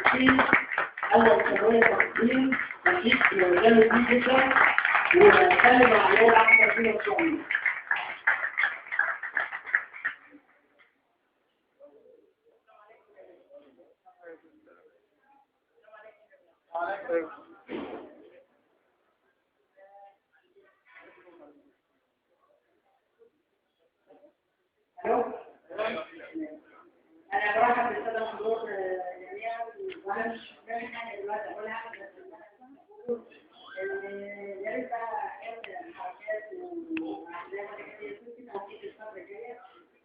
تقسيم أول ثانوية تقسيم تقسيم في مجال الفيزياء وكلمة عليها أكثر فيها إن شاء الله. أنا برحب بالسادة الحضور جميعا وأنا مش فاهم حاجة دلوقتي أقولها بس يا ريت بقى حاجات حركات وأحلام كتير كده هتيجي الفترة الجاية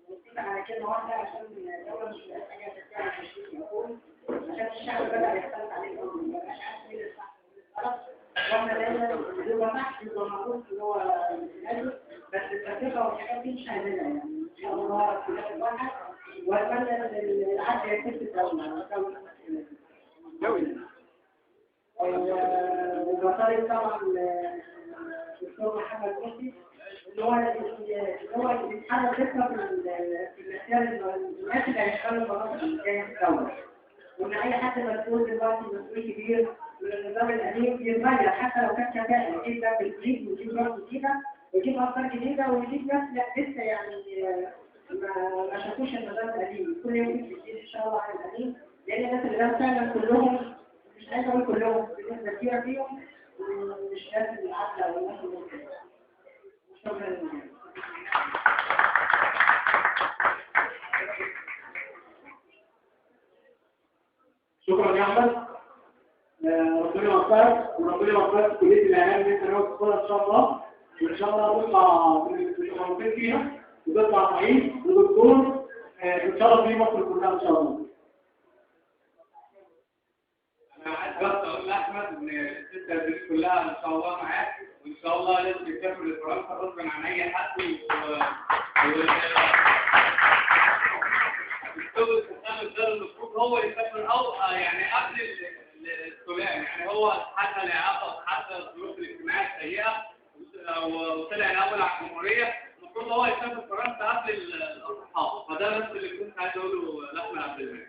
ونتفق على كلمة واحدة عشان الدولة مش محتاجة ترجع للتشريع يقول عشان الشعب بدأ يختلف عليه الأمر ما بقاش عارف مين الصح ومين الغلط وإحنا دايما بنبقى صح بنبقى معروف إن هو الأجل بس التفرقة والحاجات دي مش عايزينها يعني إن شاء الله في الآخر واحد وأتمنى إن العدل يكون في الدولة وبطالب طبعا الدكتور محمد مرسي إن هو يتحرك ذكرى في الاختيار الناس اللي هيشتغلوا المناطق الجاية في الدولة وإن أي حد مسؤول دلوقتي مسؤول كبير من النظام القديم يتغير حتى لو كان كفاءة يجيب بقى بالجديد ويجيب ناس جديدة ويجيب أفكار جديدة ويجيب ناس لسه يعني ما شافوش النظام القديم كل يوم في جديد إن شاء الله عن القديم لأن الناس اللي ده فعلا كلهم مش عايز أقول كلهم بنسبة كبيرة فيهم مش ناس العدل أو الناس الممكن شكرا. شكرا يا احمد. ربنا يوفقك وربنا يوفقك في كليه الاعلام اللي انت ناوي تدخلها ان شاء الله وان شاء الله تطلع متفوقين فيها وتطلع صحيح ودكتور ان شاء الله في مصر كلها ان شاء الله. انا عايز بس اقول لاحمد ان السته دي كلها ان شاء الله معاك وان شاء الله لازم يسافر لفرنسا غصب عن اي حد المفروض هو يسافر او يعني قبل السلام يعني هو حتى الاعاقه حتى الظروف الاجتماعيه السيئه وطلع الاول على الجمهوريه المفروض هو يسافر فرنسا قبل الاصحاب فده بس اللي كنت عايز اقوله لاحمد عبد المنعم.